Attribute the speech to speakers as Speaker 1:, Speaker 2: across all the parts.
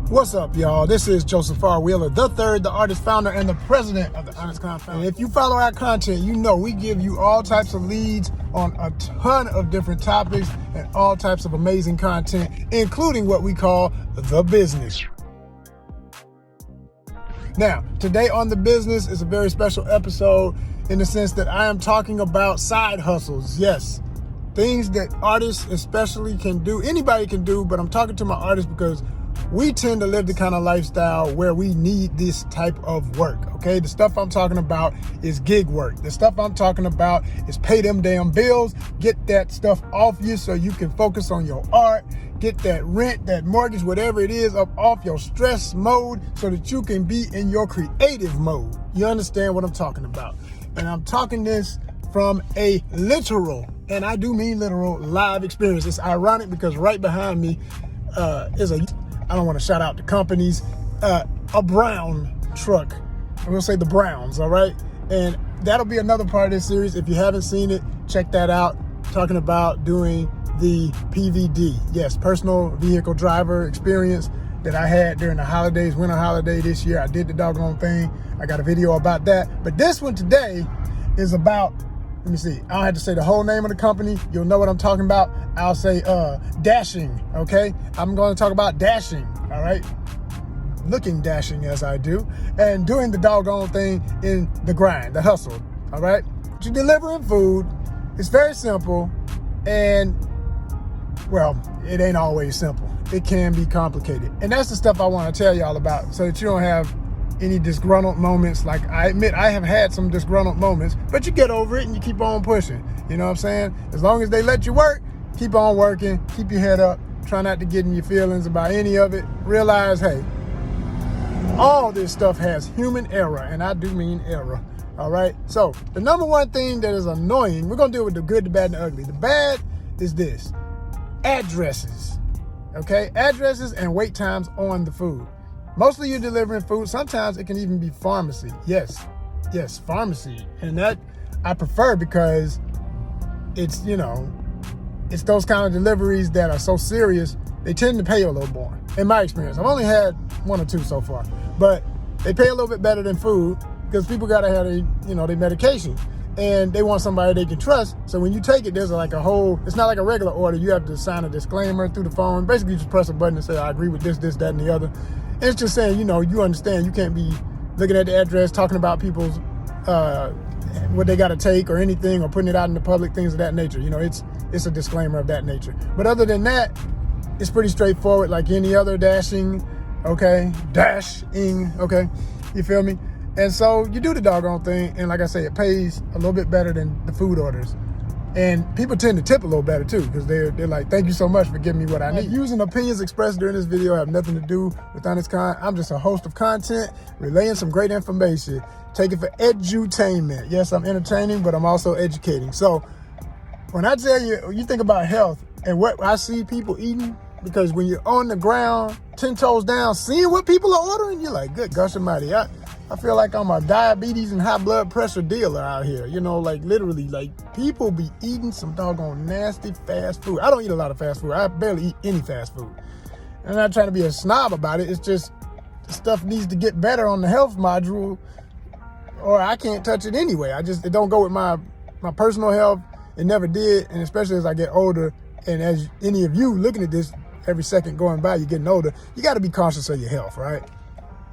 Speaker 1: What's up, y'all? This is Joseph R. Wheeler III, the artist, founder, and the president of the Honest Con Family. And if you follow our content, you know we give you all types of leads on a ton of different topics and all types of amazing content, including what we call The Business. Now, today on The Business is a very special episode in the sense that I am talking about side hustles. Yes, things that artists especially can do, anybody can do, but I'm talking to my artists because we tend to live the kind of lifestyle where we need this type of work, okay? The stuff I'm talking about is gig work. The stuff I'm talking about is pay them damn bills, get that stuff off you so you can focus on your art, get that rent, that mortgage, whatever it is, up off your stress mode so that you can be in your creative mode. You understand what I'm talking about? And I'm talking this from a literal, and I do mean literal, live experience. It's ironic because right behind me is I don't want to shout out the companies, a brown truck. I'm going to say the Browns, all right? And that'll be another part of this series. If you haven't seen it, check that out. Talking about doing the PVD. Yes, personal vehicle driver experience that I had during the holidays, winter holiday this year. I did the doggone thing. I got a video about that. But this one today is about, let me see, I don't have to say the whole name of the company. You'll know what I'm talking about. I'll say dashing, okay? I'm going to talk about dashing, all right? Looking dashing as I do, and doing the doggone thing in the grind, the hustle, all right? You're delivering food. It's very simple, and, well, it ain't always simple. It can be complicated. And that's the stuff I want to tell y'all about so that you don't have any disgruntled moments. Like, I admit I have had some disgruntled moments, but you get over it and you keep on pushing. You know what I'm saying? As long as they let you work, keep on working, keep your head up, try not to get in your feelings about any of it. Realize, hey, all this stuff has human error, and I do mean error, all right? So the number one thing that is annoying, we're gonna deal with the good, the bad, and the ugly. The bad is this: addresses, okay? Addresses and wait times on the food. Mostly you're delivering food. Sometimes it can even be pharmacy. Yes, pharmacy. And that I prefer because it's, you know, it's those kind of deliveries that are so serious, they tend to pay you a little more, in my experience. I've only had one or two so far, but they pay a little bit better than food because people gotta have their medication, and they want somebody they can trust. So when you take it, there's like a whole, it's not like a regular order. You have to sign a disclaimer through the phone. Basically, you just press a button and say, I agree with this, that, and the other. And it's just saying, you understand you can't be looking at the address, talking about people's, what they got to take or anything, or putting it out in the public, things of that nature. It's a disclaimer of that nature. But other than that, it's pretty straightforward, like any other dashing, okay? Dashing, okay? You feel me? And so you do the doggone thing, and like I say, it pays a little bit better than the food orders. And people tend to tip a little better too, because they're like, thank you so much for giving me what I need. Views and opinions expressed during this video have nothing to do with Honest Con. I'm just a host of content, relaying some great information. Take it for edutainment. Yes, I'm entertaining, but I'm also educating. So when I tell you, you think about health and what I see people eating, because when you're on the ground, 10 toes down, seeing what people are ordering, you're like, good gosh almighty, I feel like I'm a diabetes and high blood pressure dealer out here. Like literally, like people be eating some doggone nasty fast food. I don't eat a lot of fast food. I barely eat any fast food. I'm not trying to be a snob about it. It's just the stuff needs to get better on the health module, or I can't touch it anyway. It don't go with my personal health. It never did. And especially as I get older, and as any of you looking at this, every second going by, you're getting older, you got to be conscious of your health, right?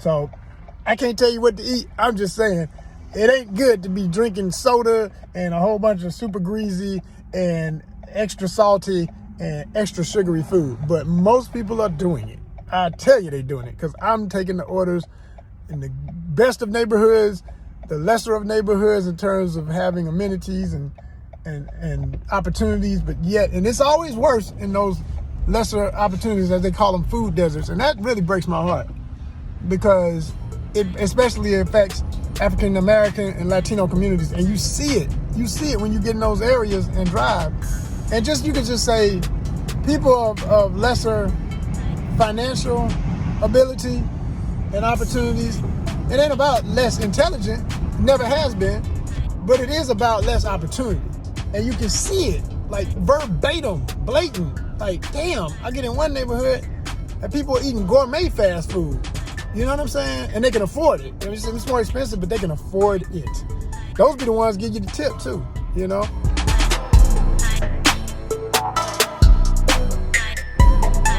Speaker 1: So I can't tell you what to eat. I'm just saying it ain't good to be drinking soda and a whole bunch of super greasy and extra salty and extra sugary food. But most people are doing it. I tell you they're doing it, because I'm taking the orders in the best of neighborhoods, the lesser of neighborhoods in terms of having amenities and opportunities, but yet, and it's always worse in those lesser opportunities, as they call them, food deserts. And that really breaks my heart, because it especially affects African American and Latino communities. And you see it when you get in those areas and drive. And you can just say people of lesser financial ability and opportunities, it ain't about less intelligent, never has been, but it is about less opportunity. And you can see it, like verbatim, blatant, like, damn, I get in one neighborhood And people are eating gourmet fast food. You know what I'm saying? And they can afford it. It's more expensive, but they can afford it. Those be the ones give you the tip too, you know?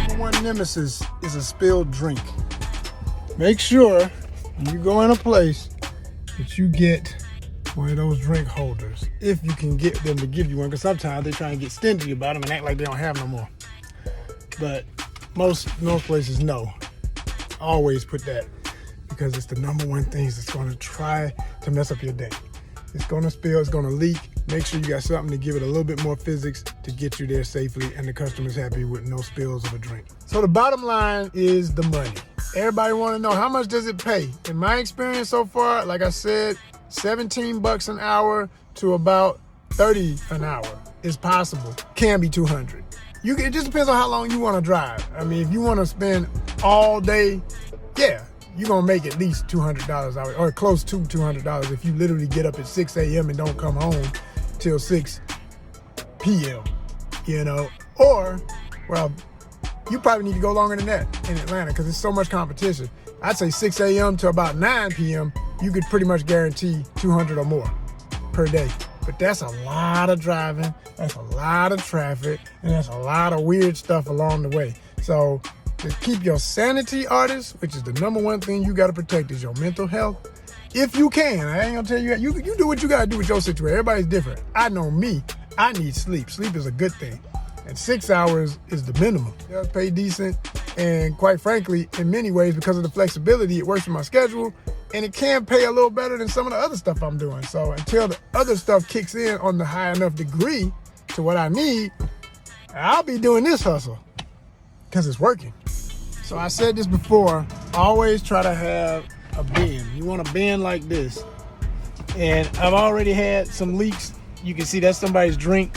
Speaker 1: Number one nemesis is a spilled drink. Make sure when you go in a place that you get one of those drink holders, if you can get them to give you one, because sometimes they try and get stingy about them and act like they don't have no more. But most places know. Always put that, because it's the number one thing that's going to try to mess up your day. It's going to spill, it's going to leak. Make sure you got something to give it a little bit more physics to get you there safely and the customer's happy with no spills of a drink. So the bottom line is the money. Everybody want to know, how much does it pay? In my experience so far, like I said, $17 an hour to about $30 an hour is possible. Can be $200. It just depends on how long you want to drive. I mean, if you want to spend all day, yeah, you're going to make at least $200 or close to $200 if you literally get up at 6 a.m. and don't come home till 6 p.m., you know. Or, well, you probably need to go longer than that in Atlanta because there's so much competition. I'd say 6 a.m. to about 9 p.m., you could pretty much guarantee 200 or more per day. But that's a lot of driving, that's a lot of traffic, and that's a lot of weird stuff along the way. So to keep your sanity, artists, which is the number one thing you got to protect, is your mental health. If you can, I ain't gonna tell you, you do what you gotta do with your situation. Everybody's different. I know me, I need sleep. Sleep is a good thing. And 6 hours is the minimum. It does pay decent, and quite frankly, in many ways, because of the flexibility, it works with my schedule, and it can pay a little better than some of the other stuff I'm doing. So until the other stuff kicks in on the high enough degree to what I need, I'll be doing this hustle because it's working. So I said this before, always try to have a bin. You want a bin like this. And I've already had some leaks. You can see that's somebody's drink,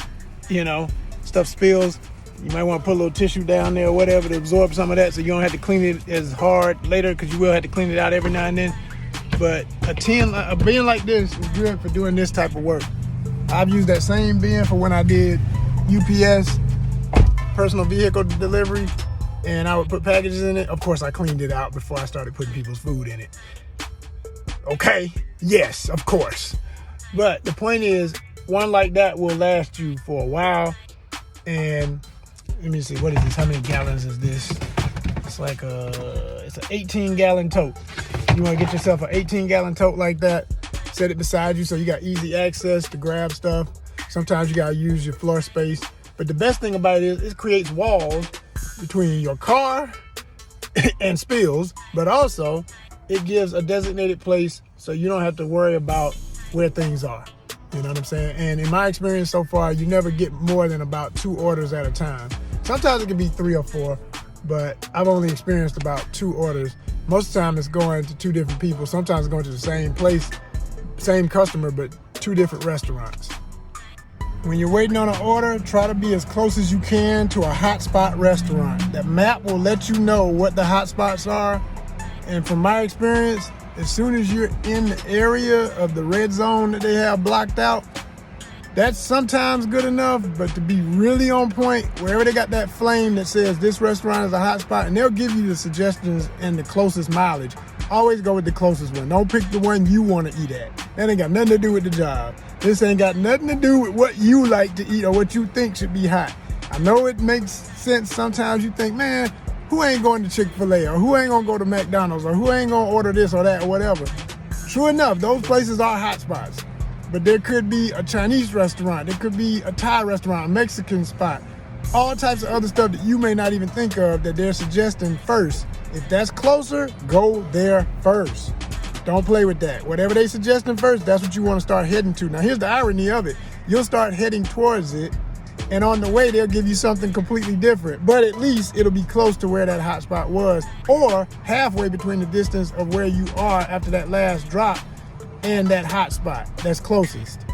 Speaker 1: you know, stuff spills. You might want to put a little tissue down there or whatever to absorb some of that so you don't have to clean it as hard later, because you will have to clean it out every now and then. But a bin like this is good for doing this type of work. I've used that same bin for when I did UPS, personal vehicle delivery, and I would put packages in it. Of course, I cleaned it out before I started putting people's food in it. Okay, yes, of course. But the point is, one like that will last you for a while. And let me see, what is this? How many gallons is this? It's like it's an 18-gallon tote. You want to get yourself an 18-gallon tote like that, set it beside you so you got easy access to grab stuff. Sometimes you got to use your floor space. But the best thing about it is it creates walls between your car and spills, but also it gives a designated place so you don't have to worry about where things are. You know what I'm saying? And in my experience so far, you never get more than about 2 orders at a time. Sometimes it can be 3 or 4, but I've only experienced about 2 orders. Most of the time it's going to 2 different people. Sometimes it's going to the same place, same customer, but 2 different restaurants. When you're waiting on an order, try to be as close as you can to a hotspot restaurant. That map will let you know what the hotspots are. And from my experience, as soon as you're in the area of the red zone that they have blocked out, that's sometimes good enough, but to be really on point, wherever they got that flame that says this restaurant is a hot spot, and they'll give you the suggestions and the closest mileage, always go with the closest one. Don't pick the one you want to eat at. That ain't got nothing to do with the job. This ain't got nothing to do with what you like to eat or what you think should be hot. I know it makes sense sometimes. You think, man, who ain't going to Chick-fil-A, or who ain't going to go to McDonald's, or who ain't going to order this or that or whatever. True enough, those places are hot spots. But there could be a Chinese restaurant, there could be a Thai restaurant, a Mexican spot, all types of other stuff that you may not even think of that they're suggesting first. If that's closer, go there first. Don't play with that. Whatever they suggesting first, that's what you want to start heading to. Now here's the irony of it. You'll start heading towards it, and on the way they'll give you something completely different. But at least it'll be close to where that hot spot was, or halfway between the distance of where you are after that last drop and that hot spot that's closest,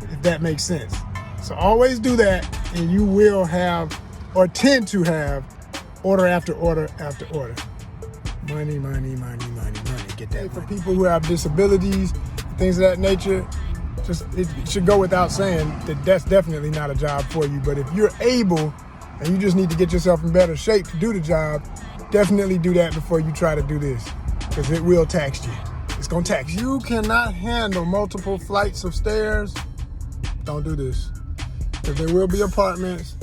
Speaker 1: if that makes sense. So always do that, and you will have, or tend to have, order after order after order. Money, money, money, money, money. Get that. For people who have disabilities, things of that nature, it should go without saying that that's definitely not a job for you. But if you're able and you just need to get yourself in better shape to do the job, definitely do that before you try to do this, because it will tax you. It's gonna tax you. You cannot handle multiple flights of stairs. Don't do this, because there will be apartments.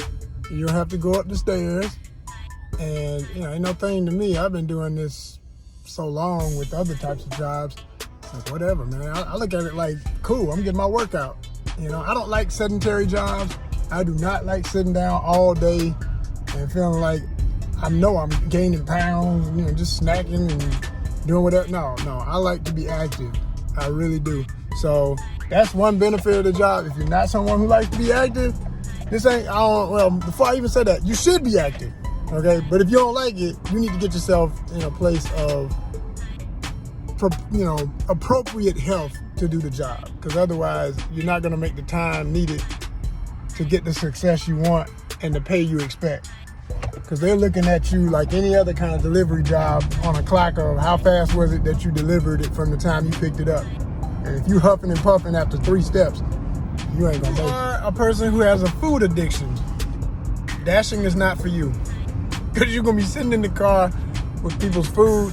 Speaker 1: You'll have to go up the stairs, and ain't no thing to me. I've been doing this so long with other types of jobs. It's like, whatever, man. I look at it like, cool, I'm getting my workout. I don't like sedentary jobs. I do not like sitting down all day and feeling like I'm gaining pounds, just snacking and doing whatever. No, I like to be active. I really do. So that's one benefit of the job. If you're not someone who likes to be active, before I even say that, you should be active, okay? But if you don't like it, you need to get yourself in a place of, appropriate health to do the job, because otherwise you're not going to make the time needed to get the success you want and the pay you expect. Because they're looking at you like any other kind of delivery job on a clock of how fast was it that you delivered it from the time you picked it up. And if you huffing and puffing after 3 steps, you ain't gonna make it. Or a person who has a food addiction, dashing is not for you. Because you're gonna be sitting in the car with people's food,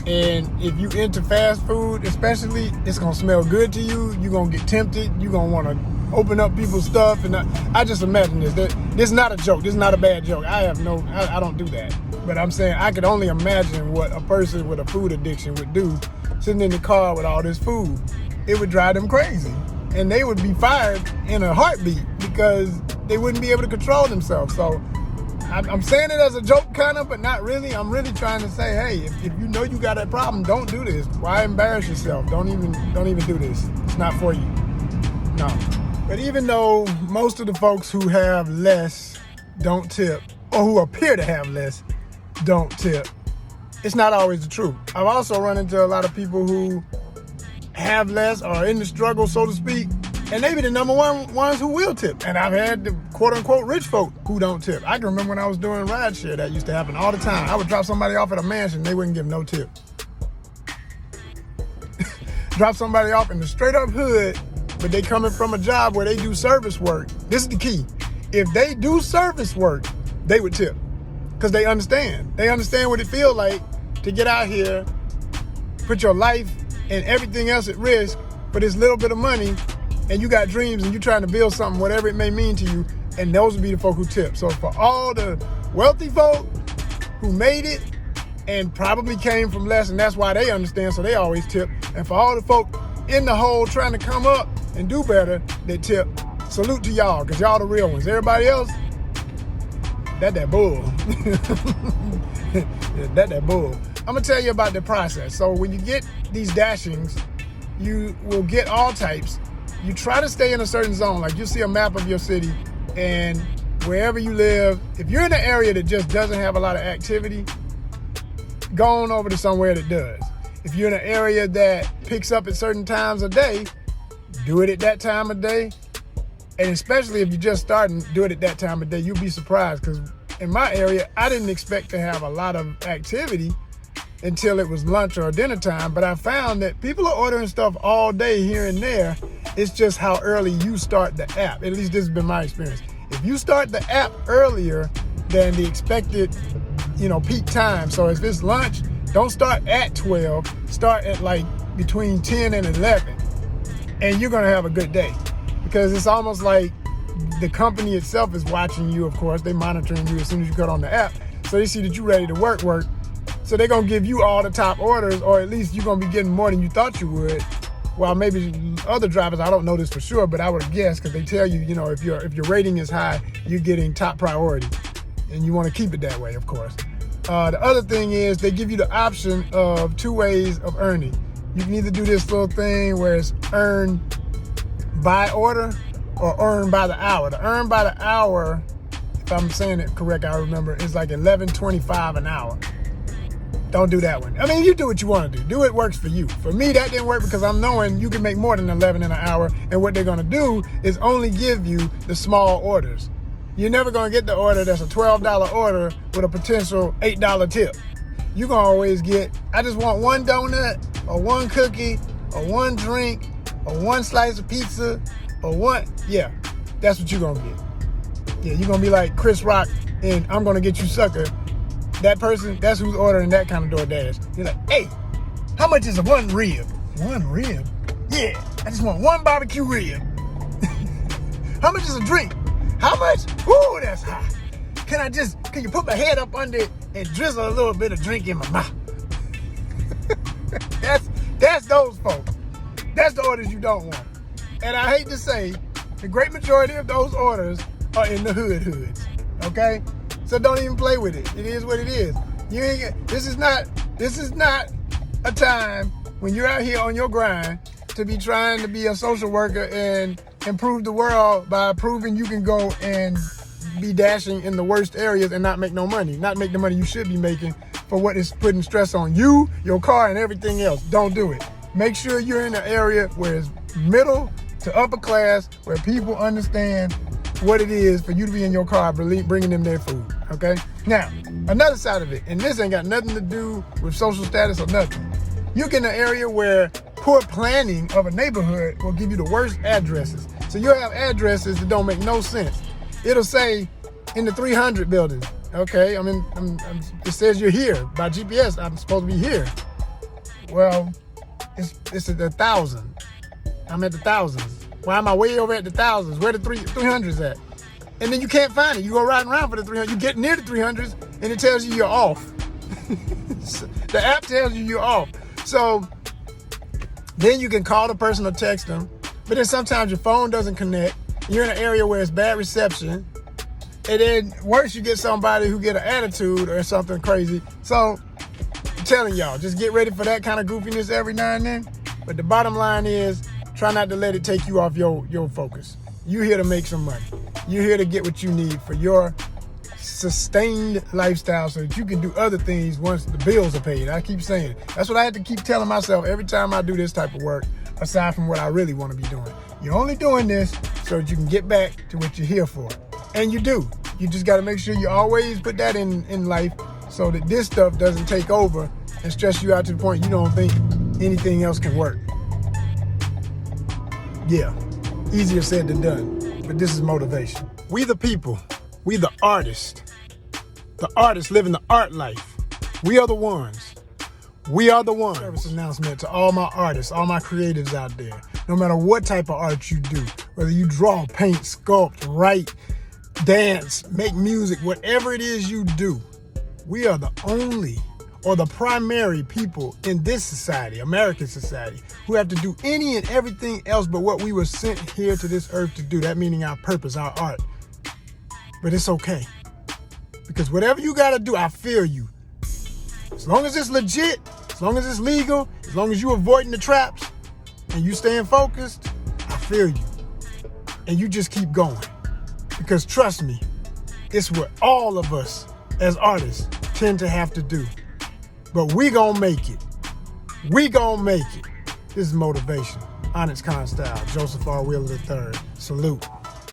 Speaker 1: and if you into fast food especially, it's gonna smell good to you. You're gonna get tempted. You're gonna wanna open up people's stuff, and I just imagine this. This is not a joke. This is not a bad joke. I don't do that. But I'm saying I could only imagine what a person with a food addiction would do sitting in the car with all this food. It would drive them crazy. And they would be fired in a heartbeat because they wouldn't be able to control themselves. So I'm saying it as a joke kind of, but not really. I'm really trying to say, hey, if you know you got that problem, don't do this. Why embarrass yourself? Don't even do this. It's not for you. No. But even though most of the folks who have less don't tip, or who appear to have less don't tip, it's not always the truth. I've also run into a lot of people who have less or in the struggle, so to speak, and they be the number one ones who will tip. And I've had the quote-unquote rich folk who don't tip. I can remember when I was doing rideshare, that used to happen all the time. I would drop somebody off at a mansion, they wouldn't give no tip. Drop somebody off in the straight-up hood, but they coming from a job where they do service work. This is the key. If they do service work, they would tip, because they understand. They understand what it feels like to get out here, put your life and everything else at risk for this little bit of money, and you got dreams and you're trying to build something, whatever it may mean to you, and those would be the folk who tip. So for all the wealthy folk who made it and probably came from less, and that's why they understand, so they always tip, and for all the folk in the hole trying to come up and do better, they tip, salute to y'all, because y'all the real ones. Everybody else, that bull. that bull. I'm gonna tell you about the process. So when you get these dashings, you will get all types. You try to stay in a certain zone. Like, you see a map of your city, and wherever you live, if you're in an area that just doesn't have a lot of activity, go on over to somewhere that does. If you're in an area that picks up at certain times of day, do it at that time of day. And especially if you're just starting, do it at that time of day. You'll be surprised, because in my area, I didn't expect to have a lot of activity until it was lunch or dinner time. But I found that people are ordering stuff all day here and there. It's just how early you start the app. At least this has been my experience. If you start the app earlier than the expected, peak time. So if it's lunch, don't start at 12. Start at like between 10 and 11. And you're going to have a good day. Because it's almost like the company itself is watching you, of course. They're monitoring you as soon as you cut on the app. So they see that you're ready to work. So they're going to give you all the top orders, or at least you're going to be getting more than you thought you would. Well, maybe other drivers, I don't know this for sure, but I would guess, because they tell you, if your rating is high, you're getting top priority. And you want to keep it that way, of course. The other thing is they give you the option of 2 ways of earning. You can either do this little thing where it's earn by order or earn by the hour. The earn by the hour, if I'm saying it correct, I remember, is like $11.25 an hour. Don't do that one. I mean, you do what you want to do. Do what works for you. For me, that didn't work, because I'm knowing you can make more than 11 in an hour, and what they're going to do is only give you the small orders. You're never going to get the order that's a $12 order with a potential $8 tip. You're going to always get, I just want 1 donut, or 1 cookie, or 1 drink, or 1 slice of pizza, or 1, yeah, that's what you're going to get. Yeah, you're going to be like Chris Rock in I'm Gonna Get You Sucker, that person, that's who's ordering that kind of DoorDash. You're like, hey, how much is a one rib? One rib? Yeah, I just want one barbecue rib. How much is a drink? How much? Ooh, that's hot. Can you put my head up under it and drizzle a little bit of drink in my mouth? That's those folks. That's the orders you don't want. And I hate to say, the great majority of those orders are in the hoods. Okay? So don't even play with it. It is what it is. This is not a time when you're out here on your grind to be trying to be a social worker and improve the world by proving you can go and be dashing in the worst areas and not make no money. Not make the money you should be making for what is putting stress on you, your car, and everything else. Don't do it. Make sure you're in an area where it's middle to upper class, where people understand what it is for you to be in your car bringing them their food, okay? Now, another side of it, and this ain't got nothing to do with social status or nothing. You get in an area where poor planning of a neighborhood will give you the worst addresses. So you'll have addresses that don't make no sense. It'll say in the 300 building, okay? It says you're here. By GPS, I'm supposed to be here. Well, it's at 1,000. I'm at the thousands. Why am I way over at the thousands? Where the 300s at? And then you can't find it. You go riding around for the 300. You get near the 300s, and it tells you you're off. The app tells you you're off. So then you can call the person or text them. But then sometimes your phone doesn't connect. You're in an area where it's bad reception. And then worse, you get somebody who get an attitude or something crazy. So I'm telling y'all, just get ready for that kind of goofiness every now and then. But the bottom line is, try not to let it take you off your focus. You're here to make some money. You're here to get what you need for your sustained lifestyle so that you can do other things once the bills are paid. I keep saying it. That's what I have to keep telling myself every time I do this type of work, aside from what I really want to be doing. You're only doing this so that you can get back to what you're here for. And you do. You just got to make sure you always put that in life so that this stuff doesn't take over and stress you out to the point you don't think anything else can work. Yeah, easier said than done, but this is motivation. We the people, we the artists living the art life. We are the ones. We are the ones. Service announcement to all my artists, all my creatives out there. No matter what type of art you do, whether you draw, paint, sculpt, write, dance, make music, whatever it is you do, we are the only or the primary people in this society, American society, who have to do any and everything else but what we were sent here to this earth to do. That meaning our purpose, our art. But it's okay. Because whatever you gotta do, I feel you. As long as it's legit, as long as it's legal, as long as you avoiding the traps and you staying focused, I feel you. And you just keep going. Because trust me, it's what all of us as artists tend to have to do. But we gonna make it. We gonna make it. This is motivation. Onyx Khan style. Joseph R. Wheeler III. Salute.